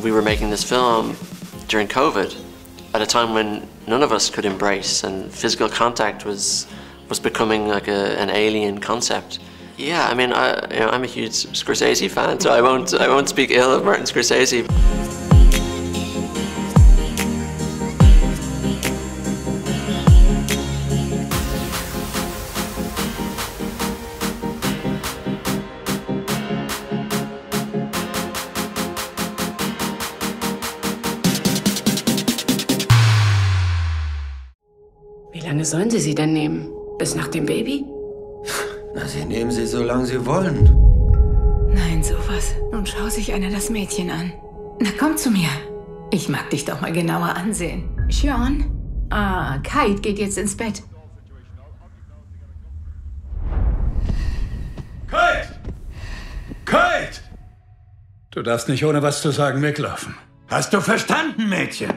we were making this film during COVID, at a time when none of us could embrace, and physical contact was becoming like an alien concept. Yeah, I mean, I'm a huge Scorsese fan, so I won't speak ill of Martin Scorsese. Wie lange sollen Sie sie denn nehmen? Bis nach dem Baby? Na, Sie nehmen sie so lange Sie wollen. Nein, sowas. Nun schau sich einer das Mädchen an. Na, komm zu mir. Ich mag dich doch mal genauer ansehen. Sean? Ah, Kite geht jetzt ins Bett. Kite! Kite! Du darfst nicht ohne was zu sagen weglaufen. Hast du verstanden, Mädchen?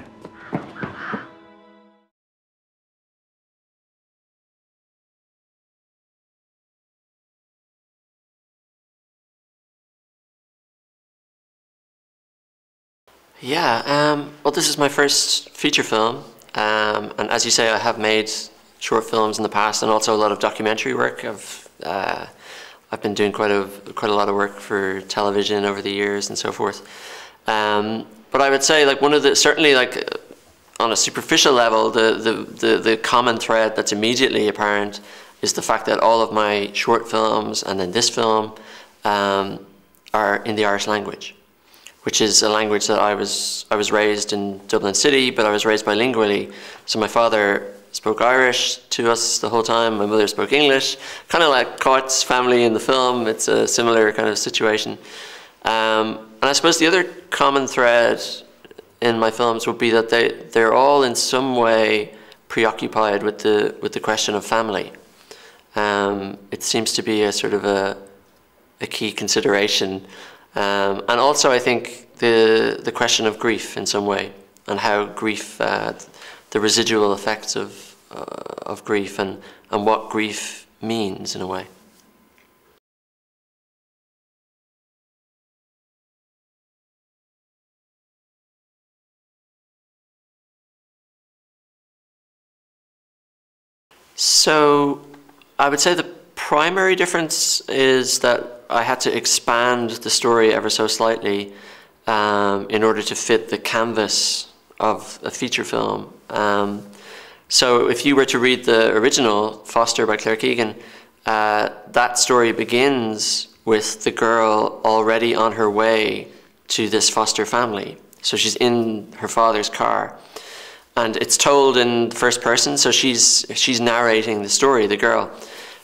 Yeah, well, this is my first feature film, and as you say, I have made short films in the past, and also a lot of documentary work. I've been doing quite a lot of work for television over the years and so forth. But I would say, like, certainly, like, on a superficial level, the common thread that's immediately apparent is the fact that all of my short films and then this film are in the Irish language, which is a language that I was raised in Dublin City, but I was raised bilingually. So my father spoke Irish to us the whole time. My mother spoke English, kind of like Court's family in the film. It's a similar kind of situation. And I suppose the other common thread in my films would be that they're all in some way preoccupied with the question of family. It seems to be a sort of a key consideration. And also, I think the question of grief in some way, and how grief, the residual effects of grief, and what grief means in a way. So I would say the primary difference is that I had to expand the story ever so slightly in order to fit the canvas of a feature film. So if you were to read the original, Foster by Claire Keegan, that story begins with the girl already on her way to this foster family. So she's in her father's car. And it's told in first person, so she's narrating the story, the girl.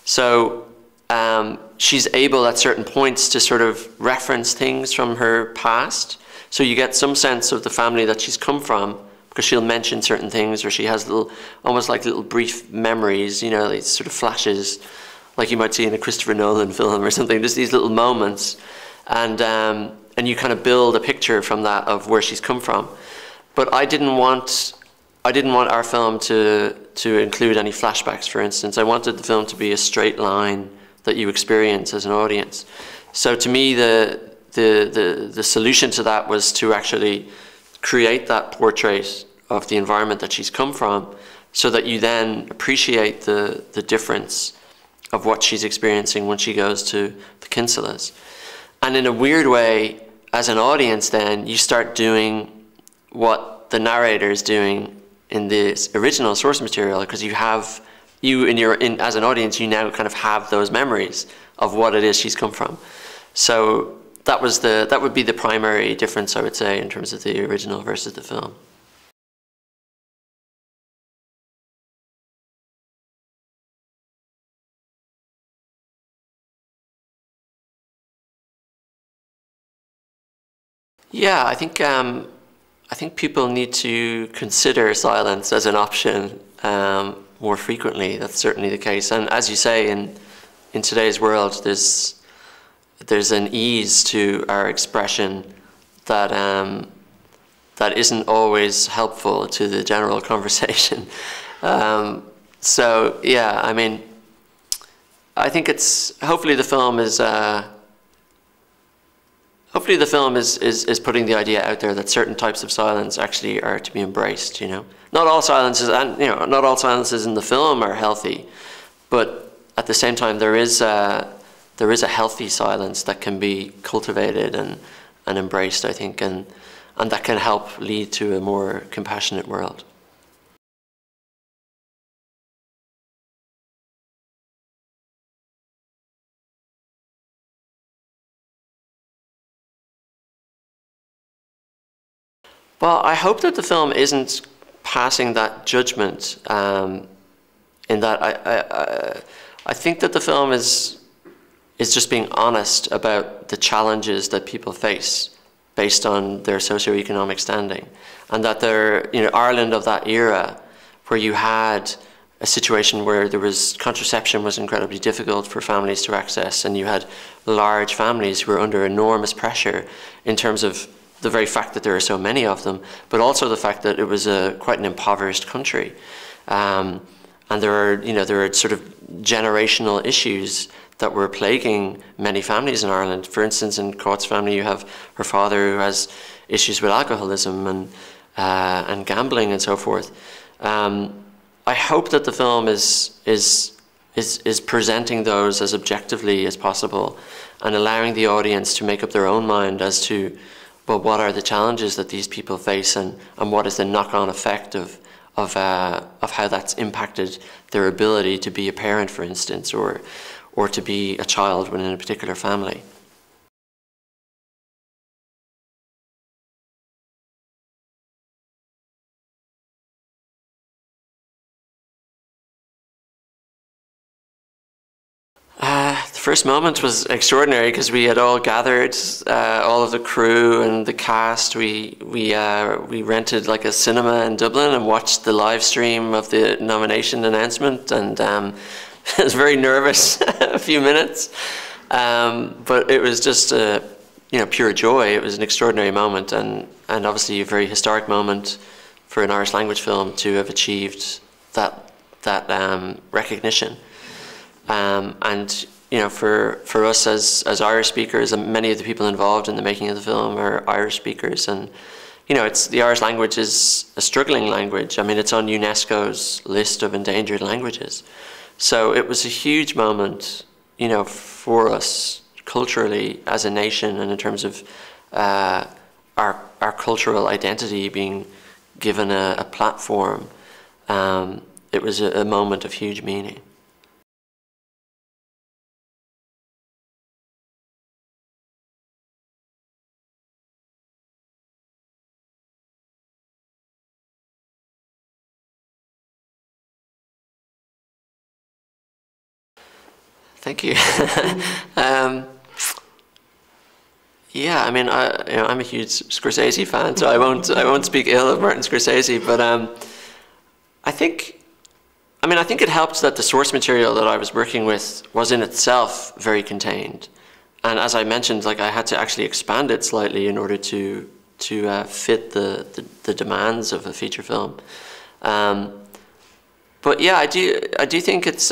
So she's able at certain points to sort of reference things from her past. So you get some sense of the family that she's come from, because she'll mention certain things, or she has almost like little brief memories, you know, these sort of flashes, like you might see in a Christopher Nolan film or something, just these little moments. And you kind of build a picture from that of where she's come from. But I didn't want our film to include any flashbacks, for instance. I wanted the film to be a straight line that you experience as an audience. So to me, the solution to that was to actually create that portrait of the environment that she's come from, so that you then appreciate the difference of what she's experiencing when she goes to the Kinselas. And in a weird way, as an audience then, you start doing what the narrator is doing in the original source material, because as an audience, you now kind of have those memories of what it is she's come from. So that would be the primary difference, I would say, in terms of the original versus the film. Yeah, I think people need to consider silence as an option more frequently. That's certainly the case. And as you say, in today's world, there's an ease to our expression that isn't always helpful to the general conversation. So yeah, I mean, I think hopefully the film is hopefully the film is putting the idea out there that certain types of silence actually are to be embraced, you know. Not all silences, and you know, not all silences in the film are healthy, but at the same time there is a healthy silence that can be cultivated and embraced, I think, and that can help lead to a more compassionate world. Well, I hope that the film isn't passing that judgment, in that I think that the film is just being honest about the challenges that people face based on their socioeconomic standing, and that Ireland of that era, where you had a situation where contraception was incredibly difficult for families to access, and you had large families who were under enormous pressure in terms of the very fact that there are so many of them, but also the fact that it was quite an impoverished country, and there are sort of generational issues that were plaguing many families in Ireland. For instance, in Caught's family, you have her father who has issues with alcoholism and gambling and so forth. I hope that the film is presenting those as objectively as possible and allowing the audience to make up their own mind as to, well, what are the challenges that these people face, and what is the knock-on effect of how that's impacted their ability to be a parent, for instance, or to be a child within a particular family. The first moment was extraordinary because we had all gathered, all of the crew and the cast. We rented like a cinema in Dublin and watched the live stream of the nomination announcement, and I was very nervous a few minutes, but it was just pure joy. It was an extraordinary moment, and obviously a very historic moment for an Irish language film to have achieved that recognition. And for us as Irish speakers, and many of the people involved in the making of the film are Irish speakers, and the Irish language is a struggling language. I mean, it's on UNESCO's list of endangered languages. So it was a huge moment, for us culturally as a nation, and in terms of our cultural identity being given a platform. It was a moment of huge meaning. Thank you. Yeah, I mean, I'm a huge Scorsese fan, so I won't speak ill of Martin Scorsese. But I think it helped that the source material that I was working with was in itself very contained, and as I mentioned, like, I had to actually expand it slightly in order to fit the demands of a feature film. But yeah, I do think it's.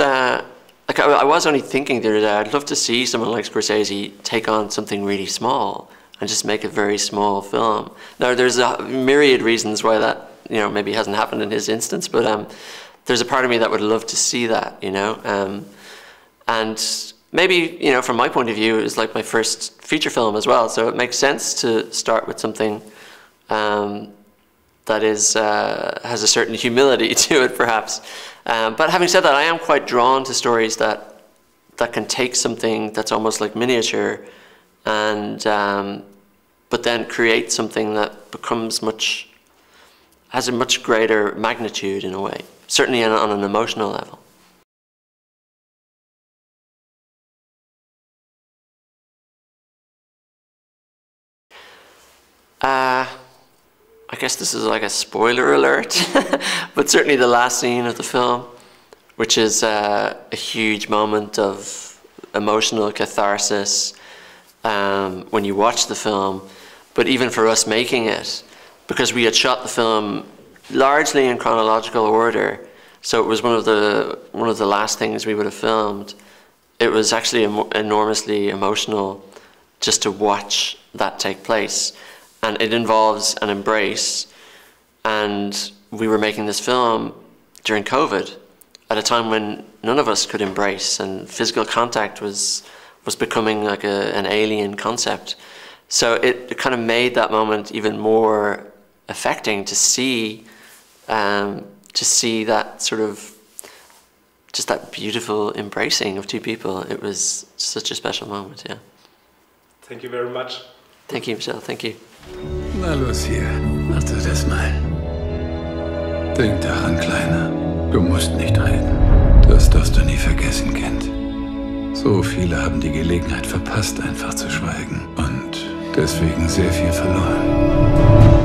Like, I was only thinking the other day, I'd love to see someone like Scorsese take on something really small and just make a very small film. Now, there's a myriad reasons why that, maybe hasn't happened in his instance, but there's a part of me that would love to see that, and maybe, from my point of view, it was like my first feature film as well, so it makes sense to start with something that has a certain humility to it, perhaps. But having said that, I am quite drawn to stories that can take something that's almost like miniature, and but then create something that has a much greater magnitude in a way, certainly on an emotional level. I guess this is like a spoiler alert, but certainly the last scene of the film, which is a huge moment of emotional catharsis when you watch the film, but even for us making it, because we had shot the film largely in chronological order, so it was one of the last things we would have filmed. It was actually enormously emotional just to watch that take place. And it involves an embrace. And we were making this film during COVID, at a time when none of us could embrace, and physical contact was becoming like an alien concept. So it kind of made that moment even more affecting to see that sort of, just that beautiful embracing of two people. It was such a special moment, yeah. Thank you very much. Thank you, Michelle, thank you. Na los hier, mach du das mal. Denk daran, Kleiner, du musst nicht reden. Das darfst du nie vergessen, Kind. So viele haben die Gelegenheit verpasst, einfach zu schweigen. Und deswegen sehr viel verloren.